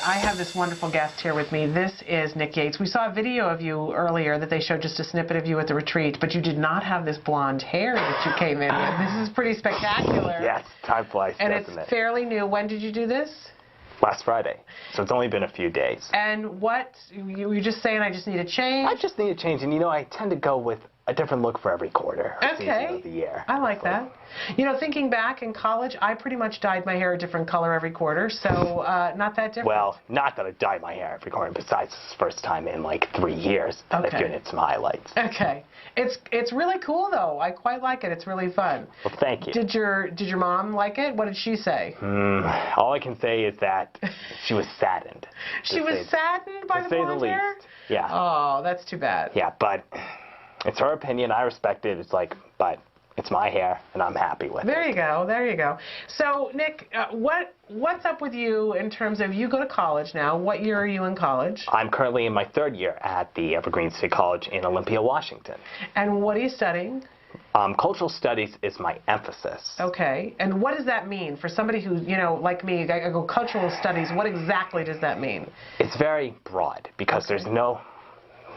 I have this wonderful guest here with me. This is Nick Yates. We saw a video of you earlier that they showed just a snippet of you at the retreat, but you did not have this blonde hair that you came in with. This is pretty spectacular. Yes, time flies, and doesn't it's it? fairly new. When did you do this? Last Friday. So it's only been a few days. And what, you were just saying I just need a change? I just need a change, and you know, I tend to go with a different look for every quarter or season of the year. I like that. You know, thinking back in college, I pretty much dyed my hair a different color every quarter, so not that different. Well, not that I dye my hair every quarter, besides this is the first time in like 3 years that I've given it some highlights. Okay. It's really cool, though. I quite like it. It's really fun. Well, thank you. Did your mom like it? What did she say? All I can say is that she was saddened. She was saddened by the blonde hair? Yeah. Oh, that's too bad. Yeah, but it's her opinion. I respect it. It's like, but it's my hair, and I'm happy with it. There you go. There you go. So, Nick, what's up with you in terms of you go to college now? What year are you in college? I'm currently in my 3rd year at the Evergreen State College in Olympia, Washington. And what are you studying? Cultural studies is my emphasis. Okay. And what does that mean? For somebody who, you know, like me, I go cultural studies, what exactly does that mean? It's very broad because there's no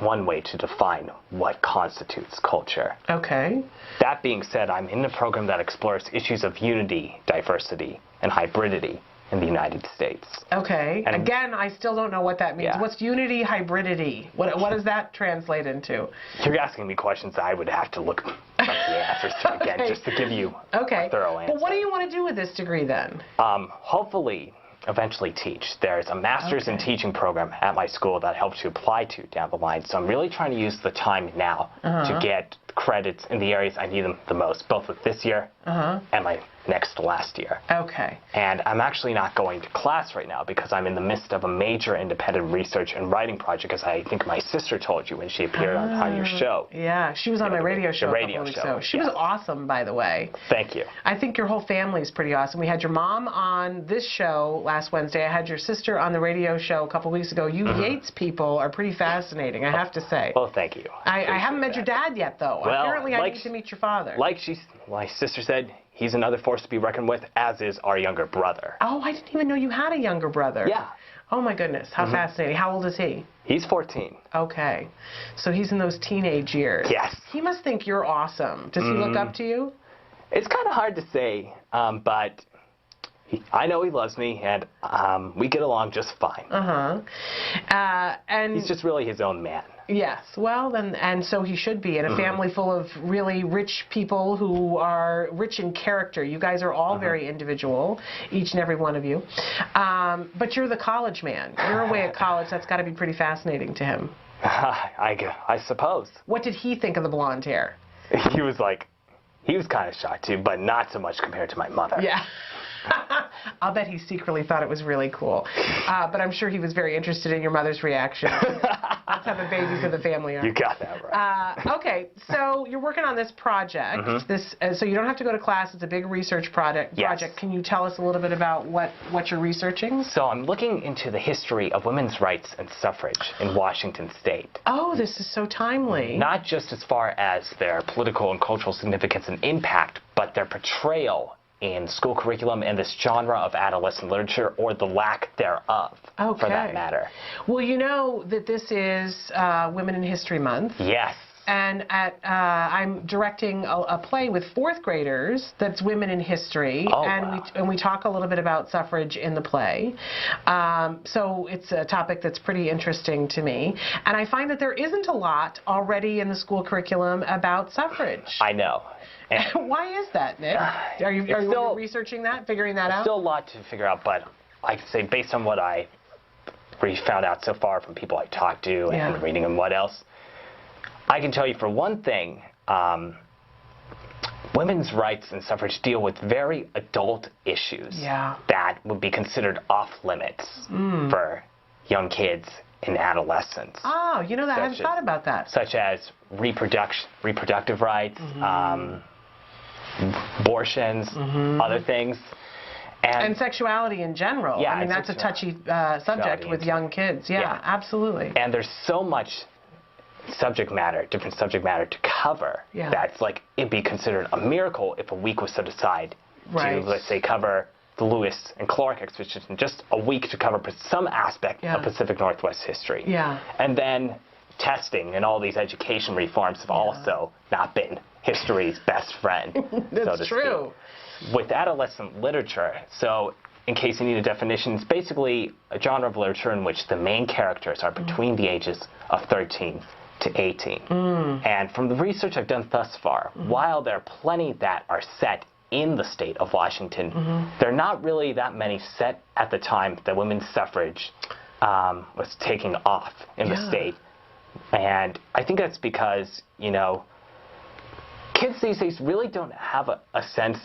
one way to define what constitutes culture. Okay. That being said, I'm in a program that explores issues of unity, diversity, and hybridity in the United States. Okay. And again, I still don't know what that means. Yeah. What's unity, hybridity? What does that translate into? You're asking me questions that I would have to look up the answers to again, just to give you a thorough answer. But what do you want to do with this degree then? Hopefully, eventually teach. There's a master's in teaching program at my school that I hope to apply to down the line. So I'm really trying to use the time now to get credits in the areas I need them the most, both with this year and my next to last year. Okay. And I'm actually not going to class right now because I'm in the midst of a major independent research and writing project, as I think my sister told you when she appeared on your show. Yeah, she was on my radio show a couple weeks ago. She was awesome, by the way. Thank you. I think your whole family is pretty awesome. We had your mom on this show last Wednesday. I had your sister on the radio show a couple weeks ago. You Yates people are pretty fascinating, I have to say. Well, thank you. I haven't met your dad yet, though. Well, apparently, I need to meet your father. Like my sister said, he's another force to be reckoned with, as is our younger brother. Oh, I didn't even know you had a younger brother. Yeah. Oh, my goodness. How fascinating. How old is he? He's 14. Okay. So he's in those teenage years. Yes. He must think you're awesome. Does he look up to you? It's kind of hard to say, but I know he loves me, and we get along just fine. And he's just really his own man. Yes, well, and so he should be, in a family full of really rich people who are rich in character. You guys are all very individual, each and every one of you. But you're the college man. You're away at college. That's got to be pretty fascinating to him. I suppose. What did he think of the blonde hair? He was kind of shocked too, but not so much compared to my mother. Yeah. I'll bet he secretly thought it was really cool. But I'm sure he was very interested in your mother's reaction. Let's have a babies of the family. You got that right. Okay, so you're working on this project. So you don't have to go to class. It's a big research project. Yes. Can you tell us a little bit about what you're researching? So I'm looking into the history of women's rights and suffrage in Washington State. Oh, this is so timely. Not just as far as their political and cultural significance and impact, but their portrayal in school curriculum and this genre of adolescent literature, or the lack thereof, for that matter. Well, you know that this is Women in History Month. Yes. And I'm directing a play with 4th graders that's Women in History, and we talk a little bit about suffrage in the play. So it's a topic that's pretty interesting to me. And I find that there isn't a lot already in the school curriculum about suffrage. I know. Why is that, Nick? Are you researching that, figuring that out? Still a lot to figure out, but I can say based on what I found out so far from people I talked to and reading and what else, I can tell you for one thing, women's rights and suffrage deal with very adult issues that would be considered off limits for young kids and adolescents. Oh, you know that, I hadn't thought about that. Such as reproductive rights, abortions, other things. And sexuality in general. Yeah, I mean, that's a touchy subject with young kids. Yeah, absolutely. And there's so much different subject matter to cover that's like, it'd be considered a miracle if a week was set aside to, let's say, cover the Lewis and Clark expedition in just a week to cover some aspect of Pacific Northwest history. Yeah. And then testing and all these education reforms have also not been history's best friend. That's so to true. speak. With adolescent literature, so in case you need a definition, it's basically a genre of literature in which the main characters are between the ages of 13 to 18. And from the research I've done thus far, while there are plenty that are set in the state of Washington, there are not really that many set at the time that women's suffrage was taking off in the state. And I think that's because, you know, kids these days really don't have a sense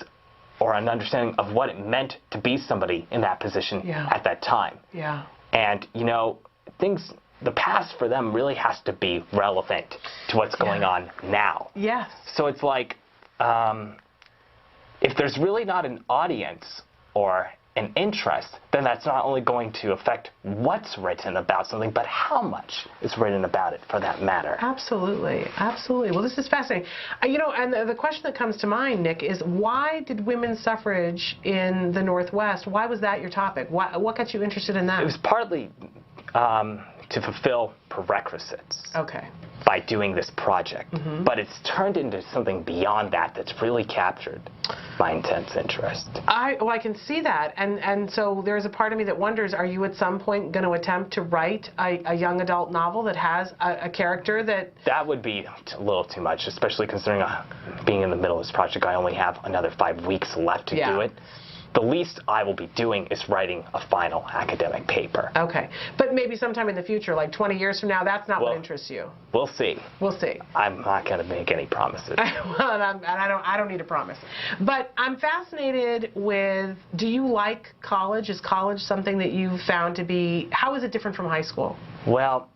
or an understanding of what it meant to be somebody in that position at that time. Yeah. And, you know, the past for them really has to be relevant to what's going on now. Yes. So it's like, if there's really not an audience or an interest, then that's not only going to affect what's written about something, but how much is written about it, for that matter. Absolutely, absolutely. Well, this is fascinating. You know, and the question that comes to mind, Nick, is why did women's suffrage in the Northwest, why was that your topic? What got you interested in that? It was partly to fulfill prerequisites by doing this project. But it's turned into something beyond that that's really captured my intense interest. I can see that. And so there's a part of me that wonders, are you at some point going to attempt to write a young adult novel that has a character that... That would be a little too much, especially considering being in the middle of this project. I only have another 5 weeks left to do it. The least I will be doing is writing a final academic paper. Okay. But maybe sometime in the future, like 20 years from now, that's not what interests you. We'll see. We'll see. I'm not going to make any promises. Well, and I don't need a promise. But I'm fascinated with, do you like college? Is college something that you found to be, how is it different from high school? Well,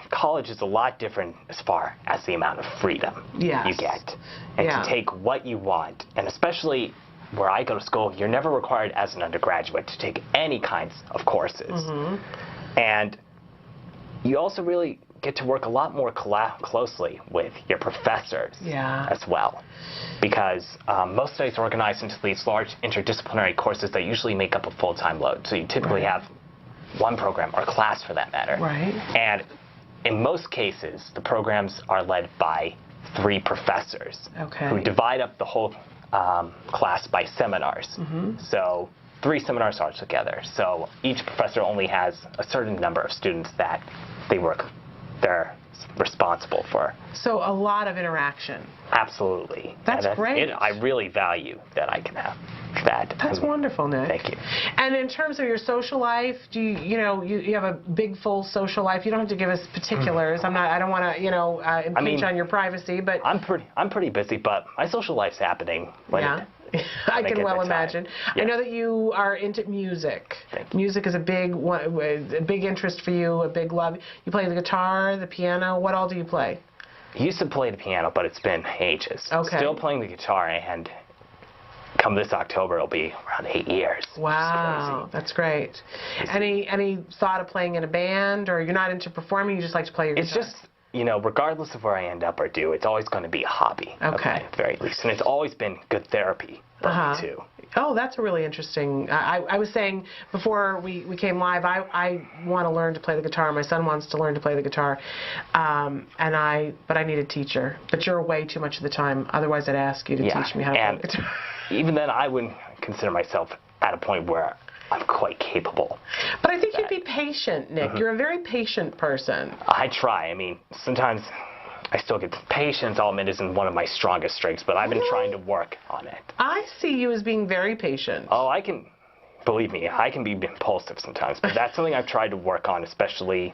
college is a lot different as far as the amount of freedom you get. And to take what you want, and especially where I go to school, you're never required as an undergraduate to take any kinds of courses. And you also really get to work a lot more closely with your professors as well. Because most studies are organized into these large interdisciplinary courses that usually make up a full-time load. So you typically have one program, or class for that matter. And in most cases, the programs are led by 3 professors who divide up the whole class by seminars. So 3 seminars are together. So each professor only has a certain number of students that they're responsible for. So a lot of interaction. Absolutely. That's great. I really value that I can have that. That's wonderful, Nick. Thank you. And in terms of your social life, do you have a big, full social life? You don't have to give us particulars. I don't want to, impinge on your privacy, but I'm pretty busy, but my social life's happening. I can well imagine. I know that you are into music. Music is a big interest for you, a big love. You play the guitar, the piano. What all do you play? I used to play the piano, but it's been ages. Still playing the guitar, and come this October, it'll be around 8 years. Wow, that's great. Any thought of playing in a band, or you're not into performing, you just like to play your guitar? It's just, regardless of where I end up or do, it's always going to be a hobby, at the very least. And it's always been good therapy for me, too. Oh, that's a really interesting... I was saying before we came live, I want to learn to play the guitar. My son wants to learn to play the guitar, but I need a teacher. But you're away too much of the time. Otherwise, I'd ask you to teach me how to play the guitar. Even then, I wouldn't consider myself at a point where I'm quite capable. But I think you'd be patient, Nick. You're a very patient person. I try. I mean, sometimes I still get patience. I'll admit isn't one of my strongest strengths, but I've been trying to work on it. I see you as being very patient. Oh, believe me, I can be impulsive sometimes, but that's something I've tried to work on, especially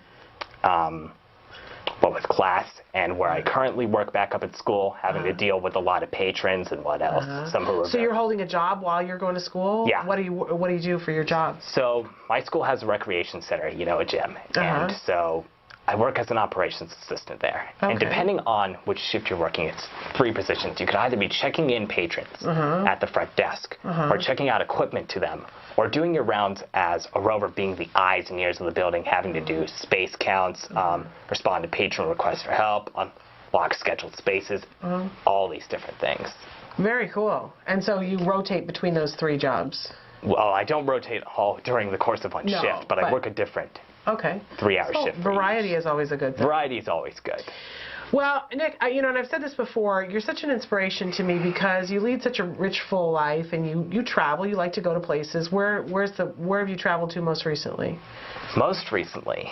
with class and where I currently work back up at school, having to deal with a lot of patrons and what else. So you're holding a job while you're going to school? Yeah. What do you do for your job? So my school has a recreation center, a gym, and so I work as an operations assistant there. And depending on which shift you're working, it's 3 positions. You could either be checking in patrons at the front desk, or checking out equipment to them, or doing your rounds as a rover, being the eyes and ears of the building, having to do space counts, respond to patron requests for help, unlock scheduled spaces, all these different things. Very cool. And so you rotate between those 3 jobs? Well, I don't rotate all during the course of one shift, but I work a different 3-hour shift. Variety is always a good thing. Variety is always good. Well, Nick, and I've said this before, you're such an inspiration to me because you lead such a rich, full life, and you travel. You like to go to places. Where have you traveled to most recently? Most recently,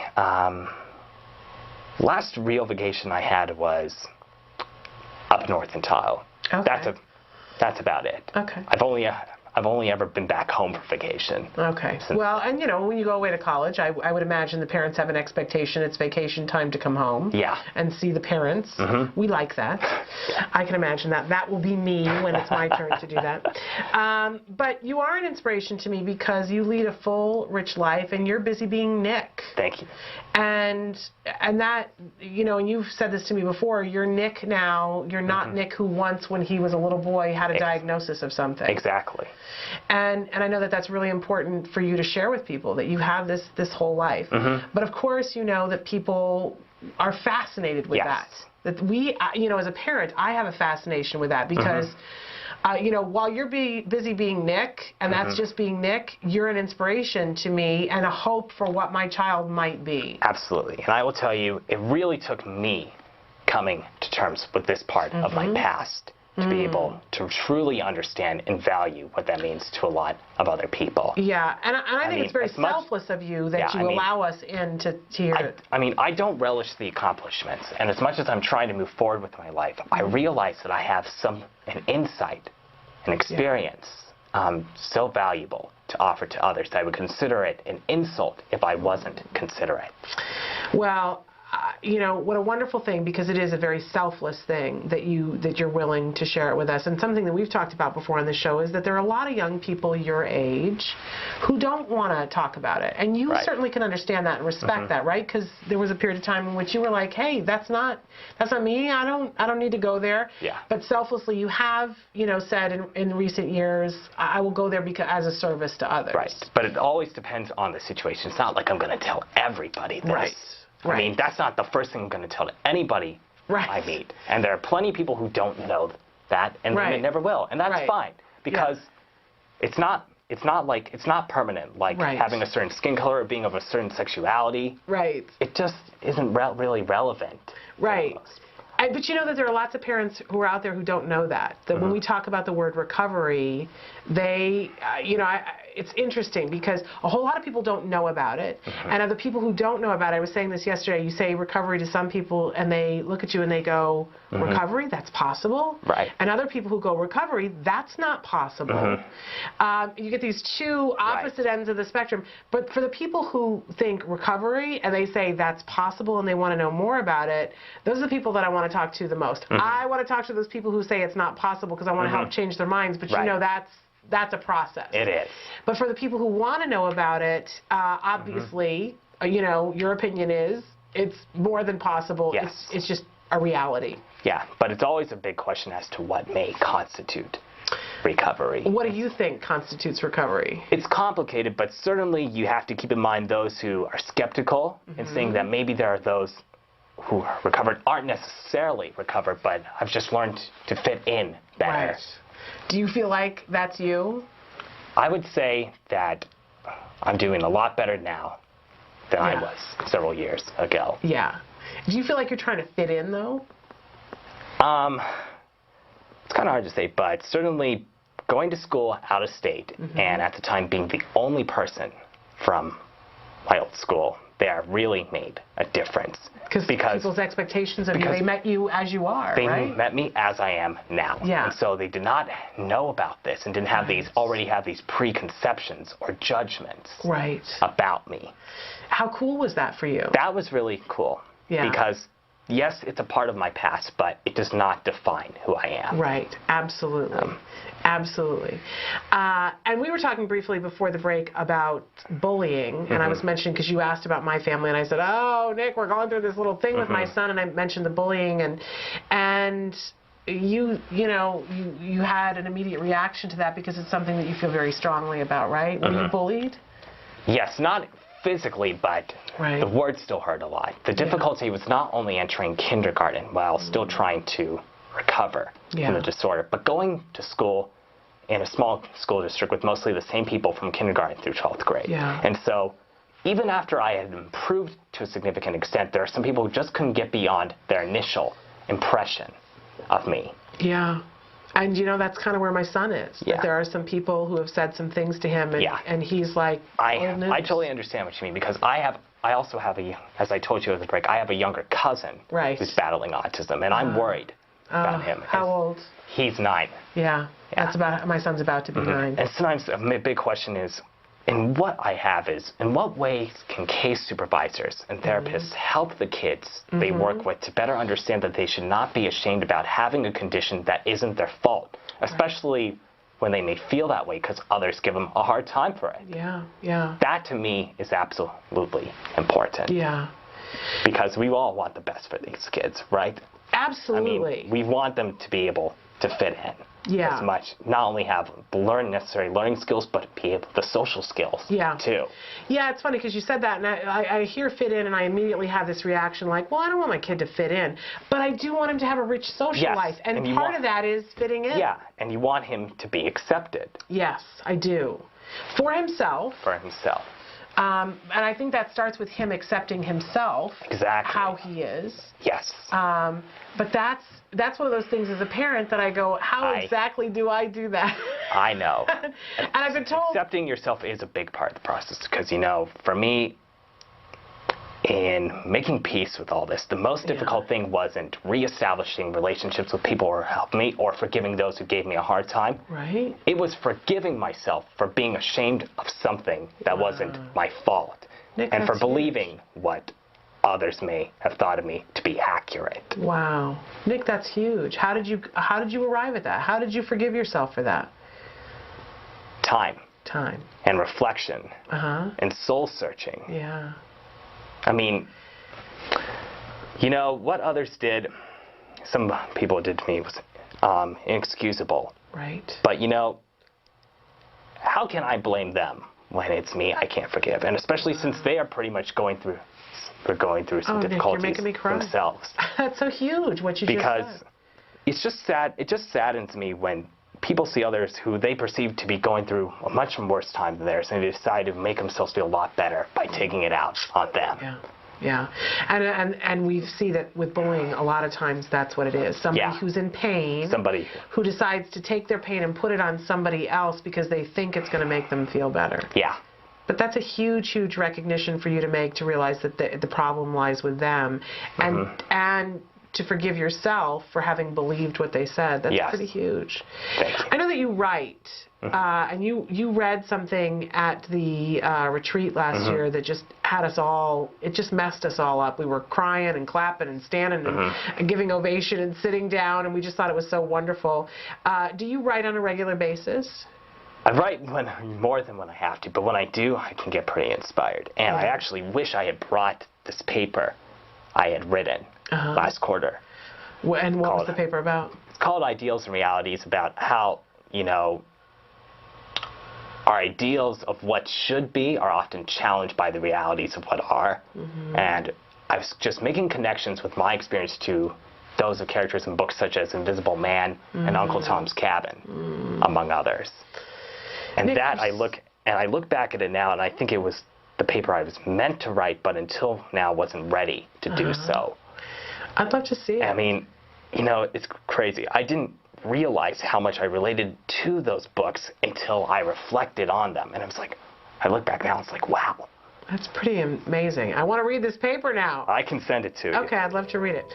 last real vacation I had was up north in Tahoe. Okay. That's about it. Okay. I've only ever been back home for vacation. Okay. Well, and when you go away to college, I would imagine the parents have an expectation it's vacation time to come home. Yeah. And see the parents. Mm-hmm. We like that. Yeah. I can imagine that. That will be me when it's my turn to do that. But you are an inspiration to me because you lead a full, rich life, and you're busy being Nick. Thank you. And that, and you've said this to me before, you're Nick now. You're not Nick who once, when he was a little boy, had a diagnosis of something. Exactly. And I know that that's really important for you to share with people, that you have this whole life. Mm-hmm. But of course, that people are fascinated with that. That we, as a parent, I have a fascination with that because, while you're busy being Nick, and that's just being Nick, you're an inspiration to me and a hope for what my child might be. Absolutely. And I will tell you, it really took me coming to terms with this part of my past to be able to truly understand and value what that means to a lot of other people. Yeah, and I think it's very selfless of you that you allow us in to hear it. I don't relish the accomplishments, and as much as I'm trying to move forward with my life, I realize that I have an insight, an experience so valuable to offer to others that I would consider it an insult if I wasn't considerate. Well, what a wonderful thing, because it is a very selfless thing that you're willing to share it with us. And something that we've talked about before on the show is that there are a lot of young people your age who don't want to talk about it. And you certainly can understand that and respect that, right? Because there was a period of time in which you were like, hey, that's not me. I don't need to go there. Yeah. But selflessly, you have, said in recent years, I will go there because as a service to others. Right. But it always depends on the situation. It's not like I'm going to tell everybody this. Right. I mean, that's not the first thing I'm going to tell anybody I meet. And there are plenty of people who don't know that, and they never will. And that's fine, because it's not permanent, like having a certain skin color or being of a certain sexuality. Right. It just isn't really relevant. Right. But you know that there are lots of parents who are out there who don't know that. That when we talk about the word recovery, they, it's interesting because a whole lot of people don't know about it. And of the people who don't know about it, I was saying this yesterday, you say recovery to some people and they look at you and they go, recovery? That's possible? Right. And other people who go, recovery? That's not possible. You get these two opposite ends of the spectrum. But for the people who think recovery and they say that's possible and they want to know more about it, those are the people that I want to talk to the most. I want to talk to those people who say it's not possible because I want to help change their minds, but that's a process. It is. But for the people who want to know about it, obviously, your opinion is it's more than possible. Yes. It's just a reality. Yeah, but it's always a big question as to what may constitute recovery. What do you think constitutes recovery? It's complicated, but certainly you have to keep in mind those who are skeptical and saying that maybe there are those who are recovered aren't necessarily recovered, but have just learned to fit in better. Right. Do you feel like that's you? I would say that I'm doing a lot better now than I was several years ago. Yeah. Do you feel like you're trying to fit in, though? It's kind of hard to say, but certainly going to school out of state and at the time being the only person from my old school there really made a difference. Because people's expectations of you, they met you as you are, right? They met me as I am now. Yeah. And so they did not know about this and didn't have already have these preconceptions or judgments about me. How cool was that for you? That was really cool. Yeah. Because yes, it's a part of my past, but it does not define who I am. Right. Absolutely. Absolutely. And we were talking briefly before the break about bullying, and I was mentioning, because you asked about my family, and I said, oh, Nick, we're going through this little thing with my son, and I mentioned the bullying, and you had an immediate reaction to that because it's something that you feel very strongly about, right? Were you bullied? Yes, not physically, but the words still hurt a lot. The difficulty was not only entering kindergarten while still trying to recover from the disorder, but going to school in a small school district with mostly the same people from kindergarten through 12th grade. Yeah. And so even after I had improved to a significant extent, there are some people who just couldn't get beyond their initial impression of me. Yeah. And you know, that's kind of where my son is. Yeah. That there are some people who have said some things to him, and, Yeah. and he's like, I totally understand what you mean, because I also have as I told you at the break, I have a younger cousin Right. who's battling autism, and I'm worried about him. How old? He's 9. Yeah. That's about, my son's about to be 9. And sometimes a big question is, in what ways can case supervisors and therapists help the kids they work with to better understand that they should not be ashamed about having a condition that isn't their fault, especially when they may feel that way because others give them a hard time for it. Yeah, yeah. That to me is absolutely important. Yeah. Because we all want the best for these kids, right? Absolutely. I mean, we want them to be able to fit in. Yeah. As much, not only have necessary learning skills, but be able the social skills too. Yeah, it's funny because you said that, and I hear fit in, and I immediately have this reaction like, well, I don't want my kid to fit in, but I do want him to have a rich social life, and part of that is fitting in. Yeah, and you want him to be accepted. Yes, I do. For himself. For himself. And I think that starts with him accepting himself. Exactly. How he is. Yes. But that's one of those things as a parent that I go, how exactly do I do that? I know. And I've been told. Accepting yourself is a big part of the process because, you know, for me, in making peace with all this, the most difficult thing wasn't reestablishing relationships with people who helped me or forgiving those who gave me a hard time. Right. It was forgiving myself for being ashamed of something that wasn't my fault, Nick, and for believing what others may have thought of me to be accurate. Wow. Nick, that's huge. How did you arrive at that? How did you forgive yourself for that? Time. Time. And reflection. And soul searching. Yeah. I mean, you know, what others did, some people did to me was inexcusable. Right. But, you know, how can I blame them when it's me I can't forgive? And especially since they are pretty much going through some difficulties Nick, you're making me cry. themselves. That's so huge, what you just said. Because it's just sad. It just saddens me when people see others who they perceive to be going through a much worse time than theirs, and they decide to make themselves feel a lot better by taking it out on them. Yeah. Yeah, and we see that with bullying a lot of times that's what it is. Somebody who's in pain, somebody who decides to take their pain and put it on somebody else because they think it's going to make them feel better. Yeah. But that's a huge, huge recognition for you to make, to realize that the problem lies with them, and to forgive yourself for having believed what they said. That's pretty huge. Thank you. I know that you write, and you read something at the retreat last year that just had us all, it just messed us all up. We were crying and clapping and standing and giving ovation and sitting down, and we just thought it was so wonderful. Do you write on a regular basis? I write more than when I have to, but when I do, I can get pretty inspired. And I actually wish I had brought this paper I had written last quarter. And what was the paper about? It's called Ideals and Realities, about how, you know, our ideals of what should be are often challenged by the realities of what are. And I was just making connections with my experience to those of characters in books such as Invisible Man and Uncle Tom's Cabin, among others. And Nick, that I look back at it now, and I think it was the paper I was meant to write, but until now wasn't ready to do so. I'd love to see it. I mean, you know, it's crazy. I didn't realize how much I related to those books until I reflected on them. And I was like, I look back now, it's like, wow. That's pretty amazing. I want to read this paper now. I can send it to you. Okay, I'd love to read it.